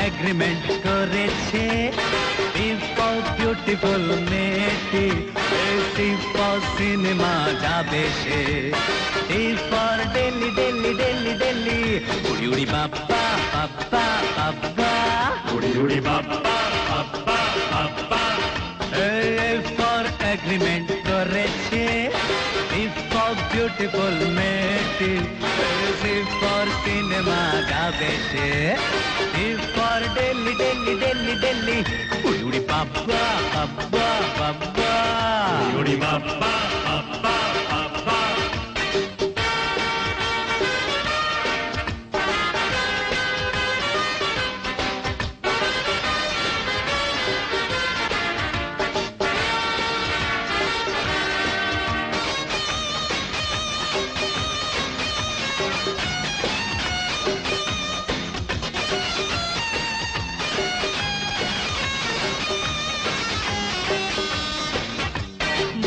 Agreement করেছে If for beautiful মেয়েটি If for cinema যাবে সে If for Delhi Delhi Delhi Delhi Uri Uri Bappa Bappa Bappa Uri Uri Bappa Bappa Bappa If for agreement করেছে If for beautiful মেয়েটি If for cinema যাবে সে If for Delhi Delhi Delhi Delhi উড়ি উড়ি বাপ্পা বাপ্পা বাপ্পা উড়ি উড়ি বাপ্পা বাপ্পা বাপ্পা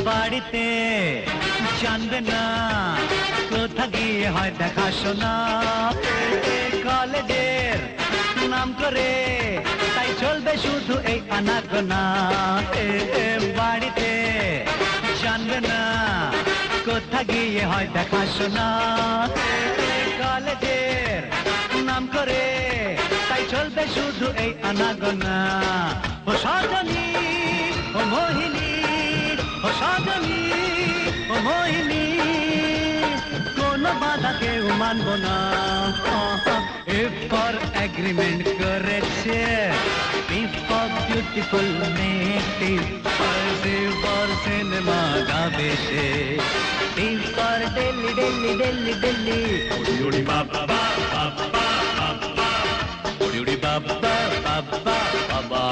বাড়িতে জানবে না কোথা গিয়ে হয় দেখাশোনা কলেজের নাম করে তাই চলবে শুধু এই আনাগোনা বাড়িতে জানবে না কোথা গিয়ে হয় দেখাশোনা কলেজের নাম করে তাই চলবে শুধু এই আনাগোনা ও সজনী ও মোহিনী ও সজনী ও মোহিনী কোনো বাধা কেউ মানব না If for এগ্রিমেন্ট করেছে If for beautiful মেয়েটি If for সিনেমা যাবে সে If for দিল্লি দিল্লি দিল্লি দিল্লি উড়ি উড়ি বাপ্পা বাপ্পা বাপ্পা উড়ি উড়ি বাপ্পা বাপ্পা বাবা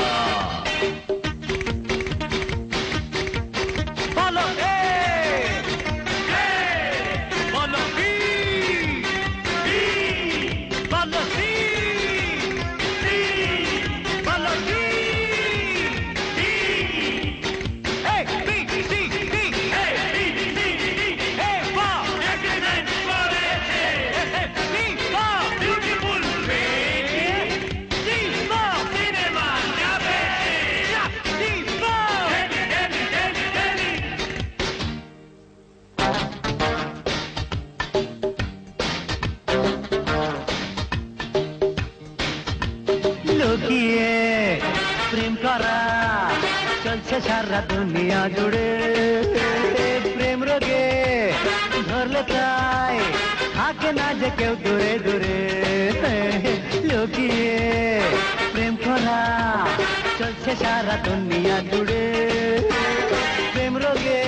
চলছে সারা দুনিয়া জুড়ে প্রেম রোগে ধরলে তাই থাকে না যে কেউ দূরে দূরে লুকিয়ে প্রেম করা চলছে সারা দুনিয়া জুড়ে প্রেম রোগে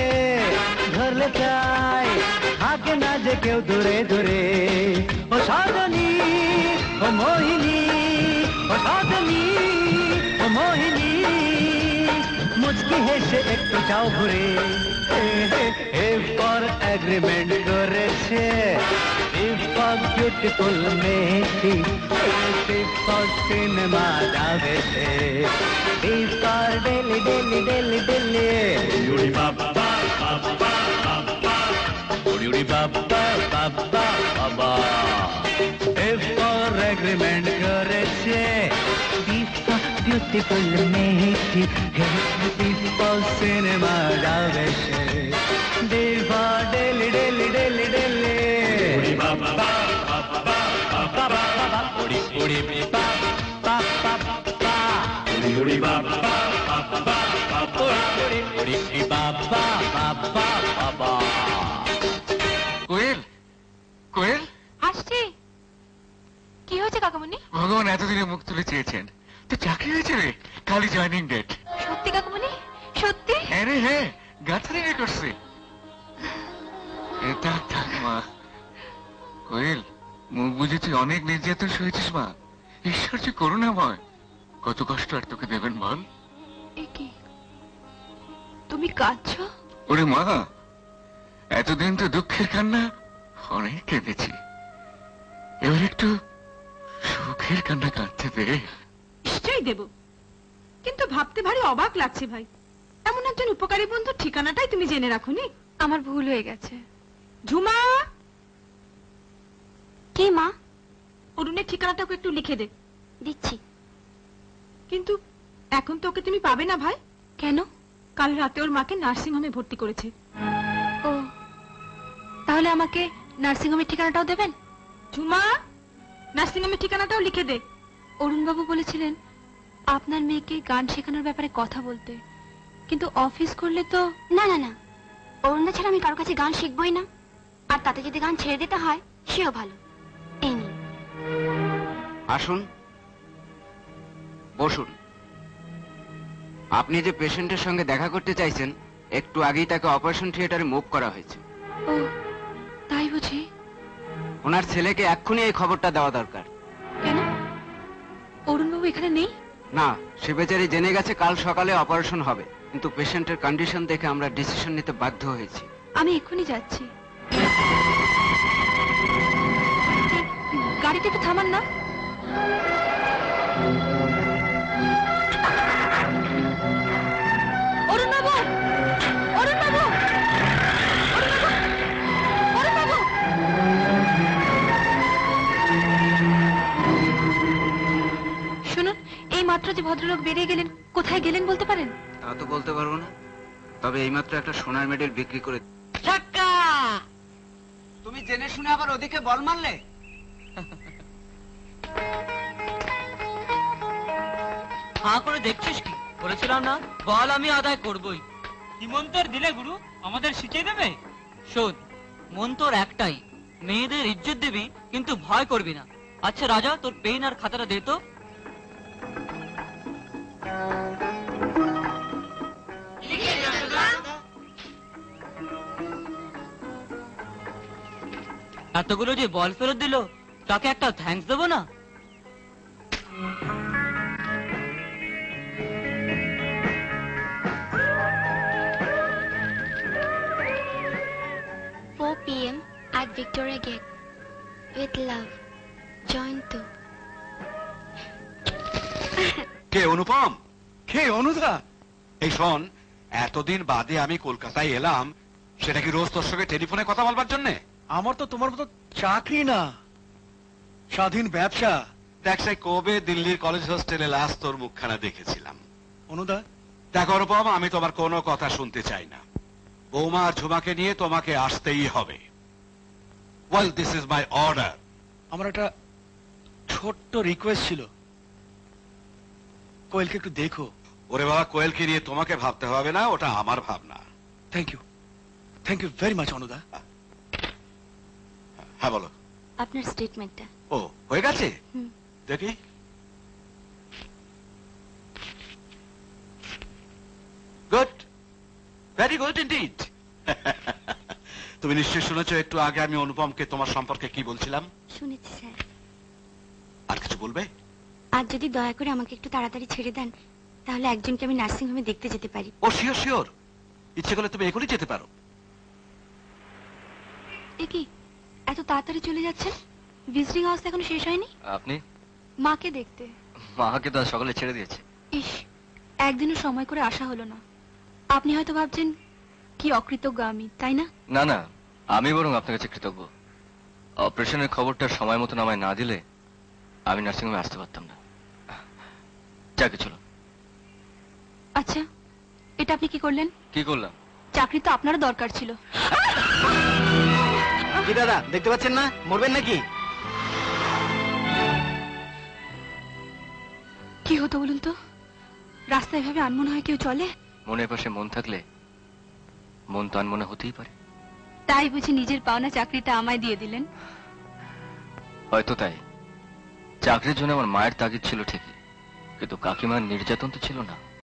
ধরলে তাই থাকে না যে কেউ দূরে দূরে ও সজনী ও মোহিনী ও সজনী ও মোহিনী মুচকি হেসে একটু যাও ঘুরে If for এগ্রিমেন্ট করেছে If for beautiful মেয়েটি If for সিনেমা যাবে সে If for দিল্লি দিল্লি দিল্লি দিল্লি উড়ি বাপ্পা বাপ্পা বাপ্পা উড়ি উড়ি বাপ্পা বাপ্পা বাবা If for এগ্রিমেন্ট করেছে beautiful মেয়েটি If for সিনেমা যাবে সে Dilba daily daily daily daily উড়ি বাপ্পা বাপ্পা বাপ্পা বাপ্পা উড়ি উড়ি বাপ্পা বাপ্পা উড়ি উড়ি বাপ্পা বাপ্পা বাপ্পা উড়ি উড়ি বাপ্পা বাপ্পা বাবা কোয়েল কোয়েল আসছি কি হয়েছে কাকামণি ভগবান এতদিনে মুখ তুলে চেয়েছেন তো চাকরি হয়েছে রে কালই জয়েনিং ডেট সত্যি কাকামণি সত্যি হ্যাঁ রে হ্যাঁ গাছরিঙে করছে এটা থাক মা কোয়েল মুখ বুঝে তুই অনেক নির্যাতন সয়েছিস মা ঈশ্বর যে করুণাময় কত কষ্ট আর তোকে দেবেন বল কি তুমি কাঁদছো ওরে মা এতদিন তো দুঃখের কান্না অনেক কেঁদেছি এবার একটু কিসের কান্না কাঁদছে রে? নিশ্চয়ই দেব, কিন্তু ভাবতে ভারী অবাক লাগছে ভাই, এমন একজন উপকারী বন্ধুর ঠিকানাটাই তুমি জেনে রাখোনি। আমার ভুল হয়ে গেছে। ঝুমা, কি মা? অরুণের ঠিকানাটাকে একটু লিখে দে। দিচ্ছি। কিন্তু এখন তো ওকে তুমি পাবে না ভাই। কেন? কাল রাতে ওর মাকে নার্সিং হোমে ভর্তি করেছে। ও, তাহলে আমাকে নার্সিং হোমের ঠিকানাটাও দেবেন? ঝুমা, নার্সিং হোমের ঠিকানাটাও লিখে দে। অরুণবাবু বলেছিলেন আপনার মেয়েকে গান শেখানোর ব্যাপারে কথা বলতে, কিন্তু অফিস করলে তো। না না না, অরুণদা ছাড়া আমি কারোর কাছে গান শিখবই না। আর তাতে যদি গান ছেড়ে দিতে হয় সেও ভালো। এই নিন। আসুন, বসুন। আপনি যে পেশেন্টের সঙ্গে দেখা করতে চাইছেন, একটু আগেই তাকে অপারেশন থিয়েটারে মুভ করা হয়েছে। ও, তাই বুঝি? ওনার ছেলেকে এক্ষুনি এই খবরটা দেওয়া দরকার। কেন? অরুণবাবু এখানে নেই? না, সে বেচারি জেনে গেছে কাল সকালে অপারেশন হবে, কিন্তু পেশেন্টের কন্ডিশন দেখে আমরা ডিসিশন নিতে বাধ্য হয়েছি। আমি এক্ষুনি যাচ্ছি। গাড়িটা একটু থামান না। অরুণবাবু, অরুণবাবু, অরুণবাবু, শুনুন, এই মাত্র যে ভদ্রলোক বেরিয়ে গেলেন, কোথায় গেলেন বলতে পারেন? তা তো বলতে পারবো না, তবে এইমাত্র একটা সোনার মেডেল বিক্রি করে। তুমি জেনে শুনে আবার ওদিকে বল মারলে? হাঁ করে দেখছিস কি? বলেছিলাম না, বল আমি আদায় করবই। কি মন্তর দিলে গুরু? আমাদের শিখিয়ে দেবে? শোন, মন্তর একটাই, মেয়েদের ইজ্জত দিবি কিন্তু ভয় করবি না। আচ্ছা রাজা, তোর পেন আর খাতাটা দে তো। এতগুলো যে বল ফেরত দিল, তাকে একটা থ্যাঙ্কস দেবো না? 4 p.m. at Victoria Gate. With love, Jayanta. কে অনুপম? কে অনুদা? এই শোন, এতদিন বাদে আমি কলকাতায় এলাম, সেটা কি রোজ তোর সঙ্গে টেলিফোনে কথা বলবার জন্যে? আমার তো তোমার মতো চাকরি না, স্বাধীন ব্যবসা। দেখ, সেই কবে দিল্লির কলেজ হোস্টেলে লাস্ট তোর মুখখানা দেখেছিলাম। অনুদা, দেখো অনুপম, আমি তোমার কোনো কথা শুনতে চাই না। বৌমা আর ঝুমাকে নিয়ে তোমাকে আসতেই হবে। Well, this is my order. আমার একটা ছোট্ট রিকোয়েস্ট ছিল, কোয়েলকে একটু দেখো। ওরে বাবা, কোয়েলকে নিয়ে তোমাকে ভাবতে হবে না, ওটা আমার ভাবনা। থ্যাংক ইউ ভেরি মাচ অনুদা। হ্যাঁ বলো। আপনার স্টেটমেন্টটা। ও, হয়ে গেছে? হুম। দেখি। Good, very good indeed. তুমি নিশ্চয়ই শুনেছো একটু আগে আমি অনুপমকে তোমার সম্পর্কে কি বলছিলাম। শুনেছি স্যার। আর কিছু বলবে? আর যদি দয়া করে আমাকে একটু তাড়াতাড়ি ছেড়ে দেন, তাহলে একজনকে আমি নার্সিং হোমে দেখতে যেতে পারি। ও শিওর শিওর, ইচ্ছে করলে তুমি এখনই যেতে পারো। এ কি, এত তাড়াতাড়ি চলে যাচ্ছেন? ভিজিটিং আওয়ার্স এখনো শেষ হয়নি? আপনি? মাকে দেখতে। মাকে তো আজ সকালে ছেড়ে দিয়েছে। ইস, একদিনও সময় করে আসা হলো না। আপনি হয়তো ভাবছেন কি অকৃতজ্ঞ আমি, তাই না? না না, আমি বরং আপনার কাছে কৃতজ্ঞ। অপারেশনের খবরটা সময় মতন আমায় না দিলে আমি নার্সিংহোমে আসতে পারতাম না। যাকে চলো। আচ্ছা, এটা আপনি কি করলেন? কি করলাম? চাকরি তো আপনারও দরকার ছিল। কি দাদা, দেখতে পাচ্ছেন না? মরবেন নাকি? কি হতো বলুন তো, রাস্তায় ভাবে আনমনে হয় কেউ চলে? মনের পাশে মন থাকলে মন তো আনমনে হতেই পারে। তাই বুঝি নিজের পাওনা চাকরিটা আমায় দিয়ে দিলেন? হয়তো তাই। চাকরির জন্য আমার মায়ের তাগিদ ছিল ঠিকই, কিন্তু কাকিমার নির্যাতন তো ছিল না।